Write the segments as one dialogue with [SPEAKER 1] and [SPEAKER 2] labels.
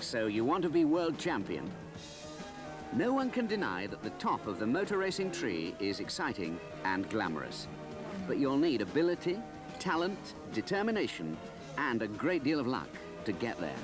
[SPEAKER 1] So you want to be world champion? No one can deny that the top of the motor racing tree is exciting and glamorous. But you'll need ability, talent, determination, and a great deal of luck to get there.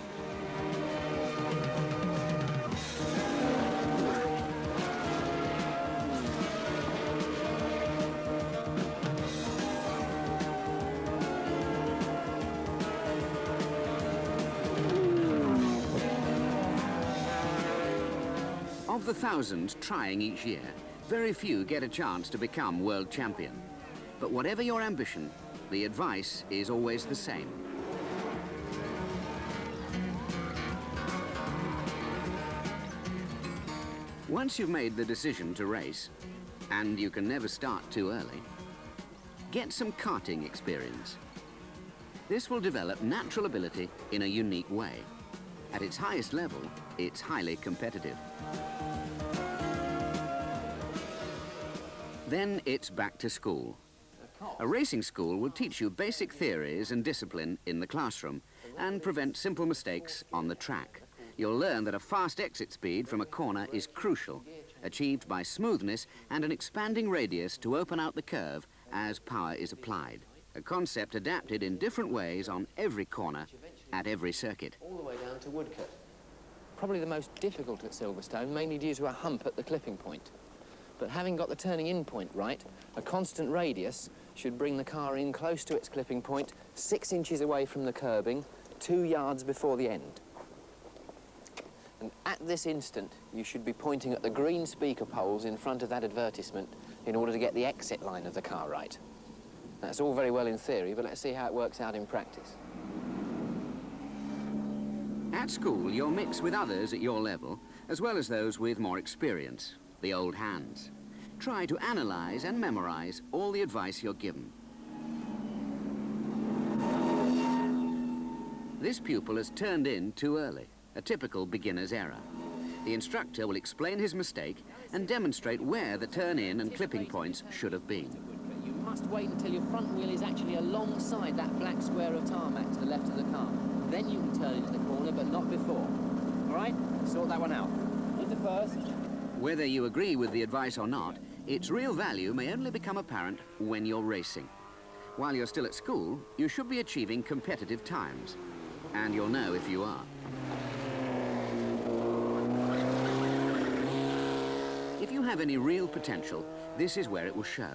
[SPEAKER 1] Of the thousands trying each year, very few get a chance to become world champion. But whatever your ambition, the advice is always the same. Once you've made the decision to race, and you can never start too early, get some karting experience. This will develop natural ability in a unique way. At its highest level, it's highly competitive. Then it's back to school. A racing school will teach you basic theories and discipline in the classroom and prevent simple mistakes on the track. You'll learn that a fast exit speed from a corner is crucial, achieved by smoothness and an expanding radius to open out the curve as power is applied. A concept adapted in different ways on every corner at every circuit.
[SPEAKER 2] All the way down to Woodcote. Probably the most difficult at Silverstone, mainly due to a hump at the clipping point. But having got the turning in point right, a constant radius should bring the car in close to its clipping point, 6 inches away from the curbing, 2 yards before the end. And at this instant, you should be pointing at the green speaker poles in front of that advertisement in order to get the exit line of the car right. That's all very well in theory, but let's see how it works out in practice.
[SPEAKER 1] At school, you'll mix with others at your level, as well as those with more experience, the old hands. Try to analyze and memorize all the advice you're given. This pupil has turned in too early, a typical beginner's error. The instructor will explain his mistake and demonstrate where the turn-in and clipping points should have been.
[SPEAKER 2] You must wait until your front wheel is actually alongside that black square of tarmac to the left of the car. Then you can turn into the corner, but not before. All right? Sort that one out. Into first.
[SPEAKER 1] Whether you agree with the advice or not, its real value may only become apparent when you're racing. While you're still at school, you should be achieving competitive times, and you'll know if you are. If you have any real potential, this is where it will show.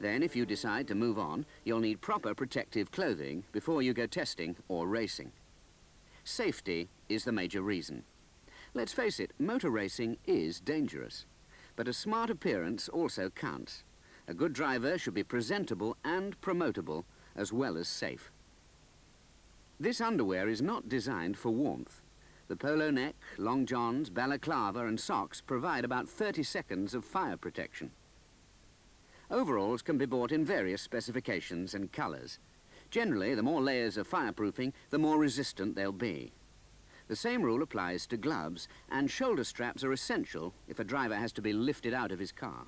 [SPEAKER 1] Then, if you decide to move on, you'll need proper protective clothing before you go testing or racing. Safety is the major reason. Let's face it, motor racing is dangerous. But a smart appearance also counts. A good driver should be presentable and promotable, as well as safe. This underwear is not designed for warmth. The polo neck, long johns, balaclava and socks provide about 30 seconds of fire protection. Overalls can be bought in various specifications and colours. Generally, the more layers of fireproofing, the more resistant they'll be. The same rule applies to gloves, and shoulder straps are essential if a driver has to be lifted out of his car.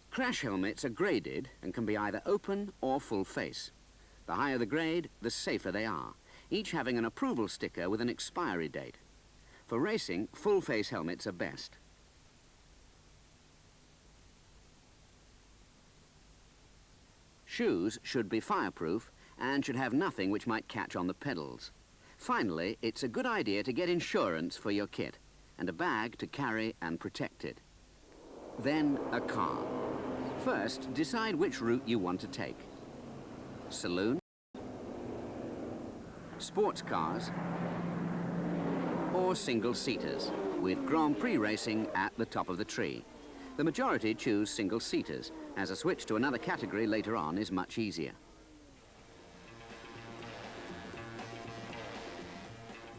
[SPEAKER 1] Crash helmets are graded and can be either open or full face. The higher the grade, the safer they are, each having an approval sticker with an expiry date. For racing, full face helmets are best. Shoes should be fireproof and should have nothing which might catch on the pedals. Finally, it's a good idea to get insurance for your kit and a bag to carry and protect it. Then a car. First, decide which route you want to take. Saloon, sports cars, or single-seaters, with Grand Prix racing at the top of the tree. The majority choose single-seaters, as a switch to another category later on is much easier.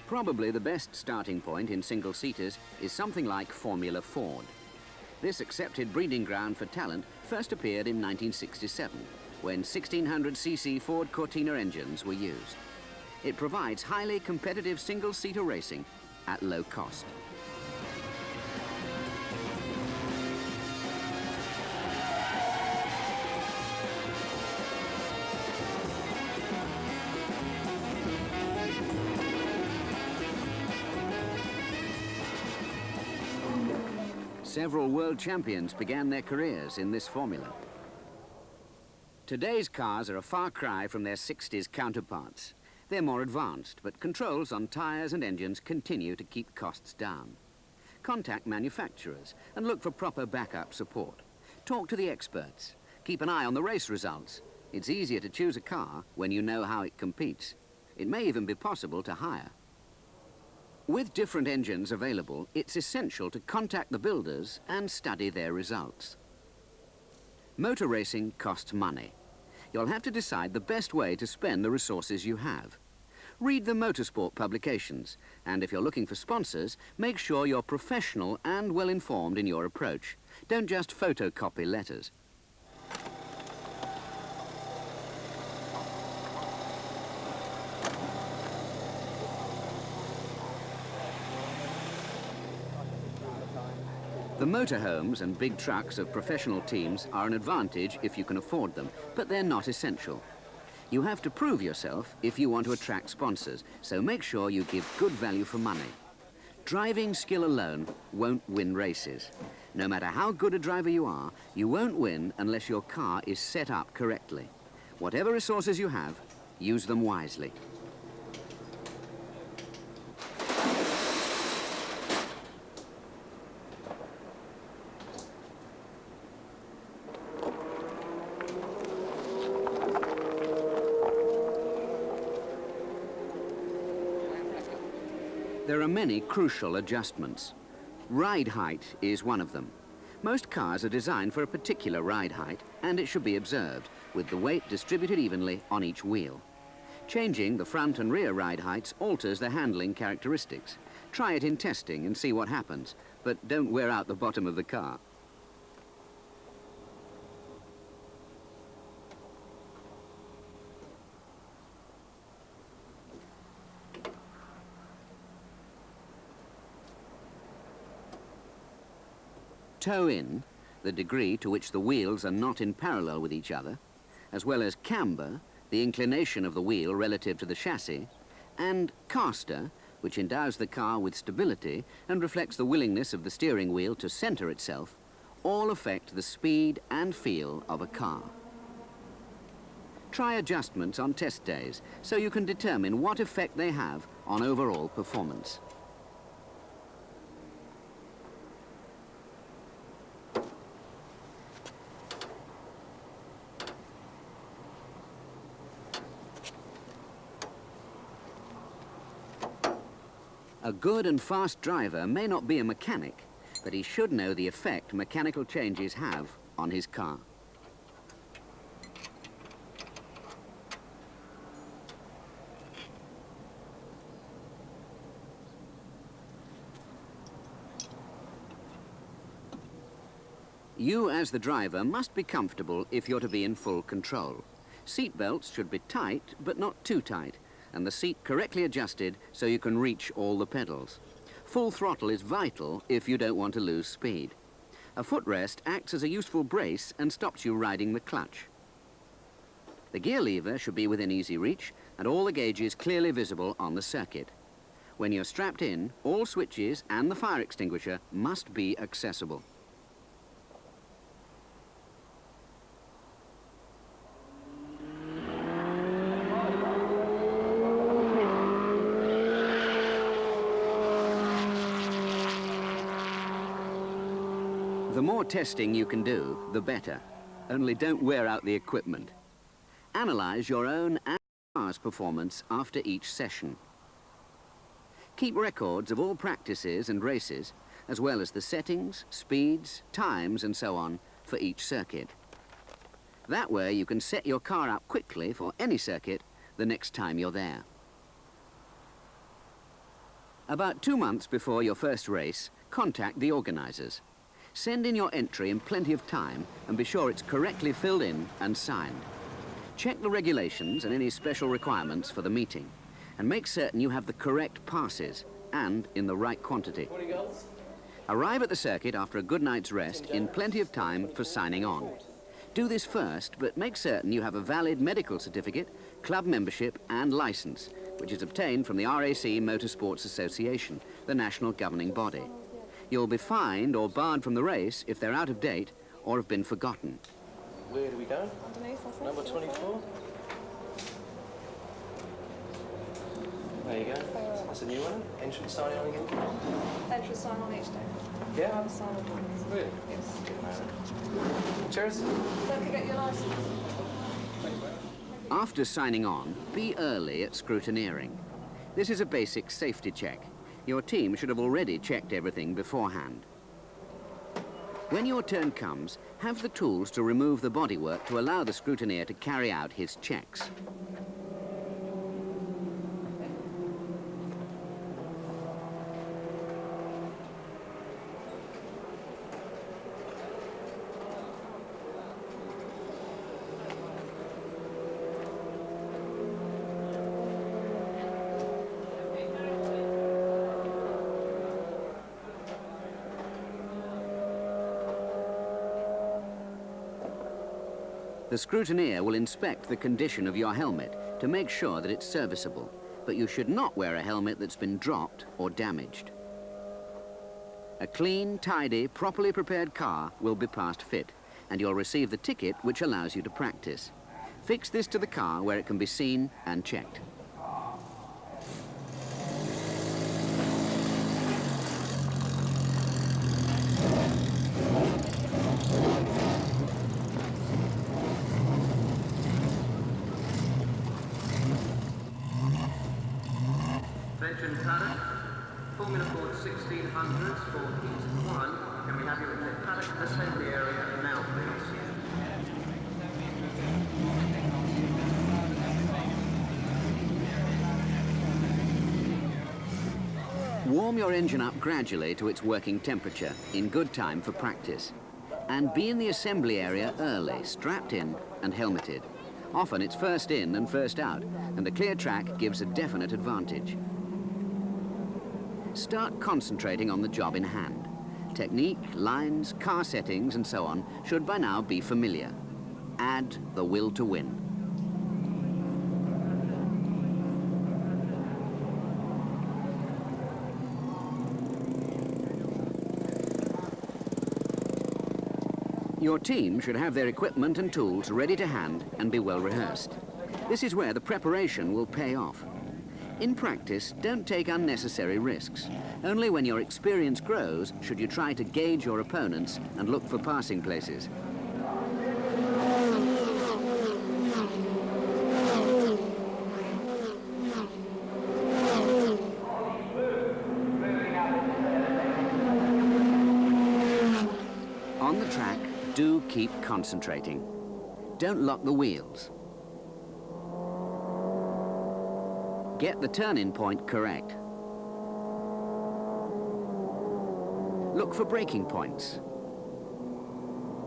[SPEAKER 1] Probably the best starting point in single-seaters is something like Formula Ford. This accepted breeding ground for talent first appeared in 1967, when 1600cc Ford Cortina engines were used. It provides highly competitive single-seater racing at low cost. Several world champions began their careers in this formula. Today's cars are a far cry from their 60s counterparts. They're more advanced, but controls on tyres and engines continue to keep costs down. Contact manufacturers and look for proper backup support. Talk to the experts. Keep an eye on the race results. It's easier to choose a car when you know how it competes. It may even be possible to hire. With different engines available, it's essential to contact the builders and study their results. Motor racing costs money. You'll have to decide the best way to spend the resources you have. Read the Motorsport publications, and if you're looking for sponsors, make sure you're professional and well-informed in your approach. Don't just photocopy letters. The motorhomes and big trucks of professional teams are an advantage if you can afford them, but they're not essential. You have to prove yourself if you want to attract sponsors, so make sure you give good value for money. Driving skill alone won't win races. No matter how good a driver you are, you won't win unless your car is set up correctly. Whatever resources you have, use them wisely. There are many crucial adjustments. Ride height is one of them. Most cars are designed for a particular ride height, and it should be observed, with the weight distributed evenly on each wheel. Changing the front and rear ride heights alters the handling characteristics. Try it in testing and see what happens, but don't wear out the bottom of the car. Toe in, the degree to which the wheels are not in parallel with each other, as well as camber, the inclination of the wheel relative to the chassis, and caster, which endows the car with stability and reflects the willingness of the steering wheel to center itself, all affect the speed and feel of a car. Try adjustments on test days so you can determine what effect they have on overall performance. A good and fast driver may not be a mechanic, but he should know the effect mechanical changes have on his car. You, as the driver, must be comfortable if you're to be in full control. Seat belts should be tight, but not too tight, and the seat correctly adjusted so you can reach all the pedals. Full throttle is vital if you don't want to lose speed. A footrest acts as a useful brace and stops you riding the clutch. The gear lever should be within easy reach and all the gauges clearly visible on the circuit. When you're strapped in, all switches and the fire extinguisher must be accessible. The more testing you can do, the better. Only don't wear out the equipment. Analyze your own and car's performance after each session. Keep records of all practices and races, as well as the settings, speeds, times, and so on for each circuit. That way you can set your car up quickly for any circuit the next time you're there. About 2 months before your first race, contact the organizers. Send in your entry in plenty of time and be sure it's correctly filled in and signed. Check the regulations and any special requirements for the meeting and make certain you have the correct passes and in the right quantity. Arrive at the circuit after a good night's rest in plenty of time for signing on. Do this first, but make certain you have a valid medical certificate, club membership and license, which is obtained from the RAC Motorsports Association, the national governing body. You'll be fined or barred from the race if they're out of date or have been forgotten.
[SPEAKER 3] Where do we go?
[SPEAKER 4] Underneath, I think.
[SPEAKER 3] Number 24. There you go. That's a new one. Entrance sign on again.
[SPEAKER 4] Entrance sign on each day.
[SPEAKER 3] Yeah.
[SPEAKER 4] I'll sign on it.
[SPEAKER 3] Really?
[SPEAKER 4] Yes.
[SPEAKER 3] Good man. Cheers.
[SPEAKER 4] Don't forget your license.
[SPEAKER 1] After signing on, be early at scrutineering. This is a basic safety check. Your team should have already checked everything beforehand. When your turn comes, have the tools to remove the bodywork to allow the scrutineer to carry out his checks. The scrutineer will inspect the condition of your helmet to make sure that it's serviceable, but you should not wear a helmet that's been dropped or damaged. A clean, tidy, properly prepared car will be passed fit, and you'll receive the ticket which allows you to practice. Fix this to the car where it can be seen and checked.
[SPEAKER 5] Attention paddock, Formula Ford 1600s for Heat 1. Can we have you in the paddock assembly area now, please?
[SPEAKER 1] Warm your engine up gradually to its working temperature in good time for practice. And be in the assembly area early, strapped in and helmeted. Often it's first in and first out, and a clear track gives a definite advantage. Start concentrating on the job in hand. Technique, lines, car settings and so on should by now be familiar. Add the will to win. Your team should have their equipment and tools ready to hand and be well rehearsed. This is where the preparation will pay off. In practice, don't take unnecessary risks. Only when your experience grows should you try to gauge your opponents and look for passing places. On the track, do keep concentrating. Don't lock the wheels. Get the turn-in point correct. Look for braking points.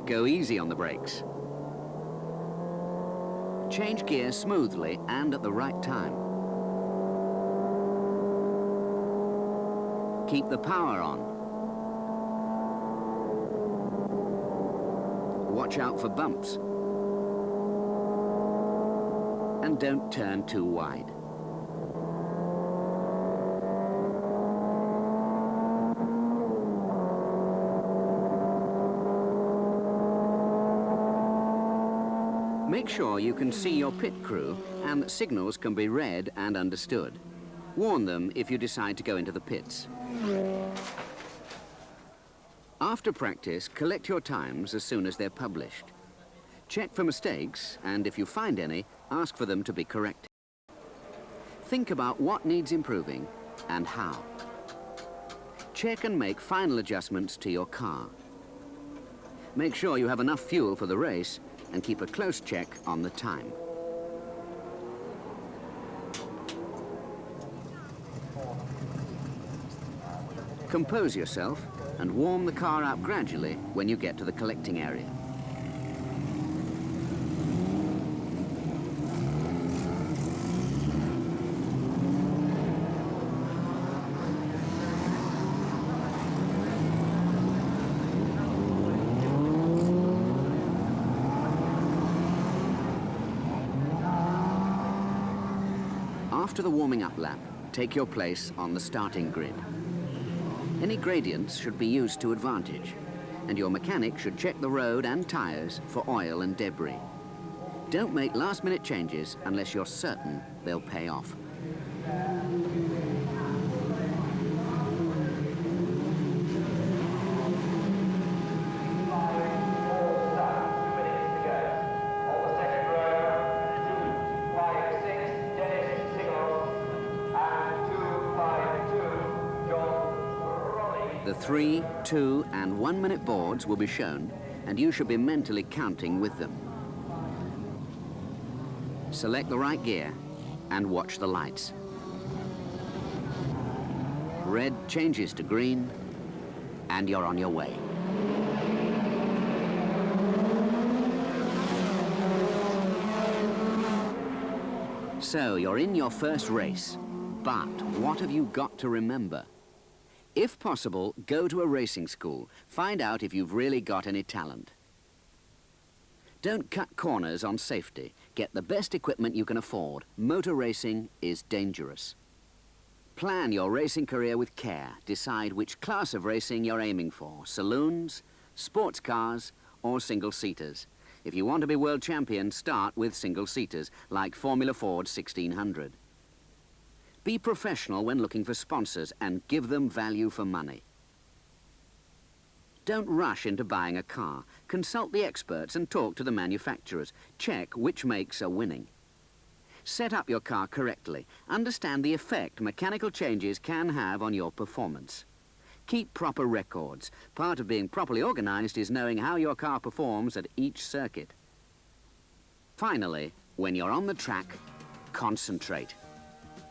[SPEAKER 1] Go easy on the brakes. Change gear smoothly and at the right time. Keep the power on. Watch out for bumps. And don't turn too wide. Make sure you can see your pit crew and that signals can be read and understood. Warn them if you decide to go into the pits. After practice, collect your times as soon as they're published. Check for mistakes, and if you find any, ask for them to be corrected. Think about what needs improving and how. Check and make final adjustments to your car. Make sure you have enough fuel for the race and keep a close check on the time. Compose yourself and warm the car up gradually when you get to the collecting area. After the warming up lap, take your place on the starting grid. Any gradients should be used to advantage, and your mechanic should check the road and tyres for oil and debris. Don't make last-minute changes unless you're certain they'll pay off. The 3, 2, and 1 minute boards will be shown, and you should be mentally counting with them. Select the right gear and watch the lights. Red changes to green, and you're on your way. So you're in your first race, but what have you got to remember? If possible, go to a racing school. Find out if you've really got any talent. Don't cut corners on safety. Get the best equipment you can afford. Motor racing is dangerous. Plan your racing career with care. Decide which class of racing you're aiming for. Saloons, sports cars, or single-seaters. If you want to be world champion, start with single-seaters, like Formula Ford 1600. Be professional when looking for sponsors and give them value for money. Don't rush into buying a car. Consult the experts and talk to the manufacturers. Check which makes are winning. Set up your car correctly. Understand the effect mechanical changes can have on your performance. Keep proper records. Part of being properly organized is knowing how your car performs at each circuit. Finally, when you're on the track, concentrate.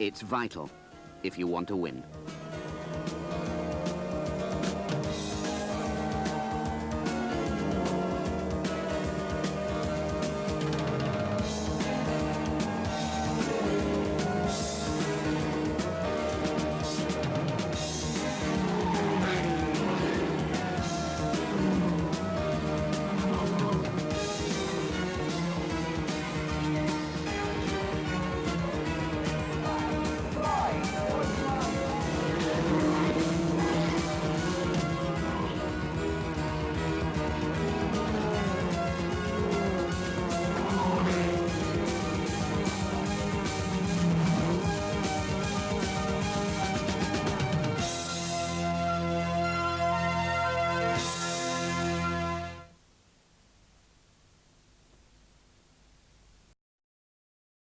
[SPEAKER 1] It's vital if you want to win.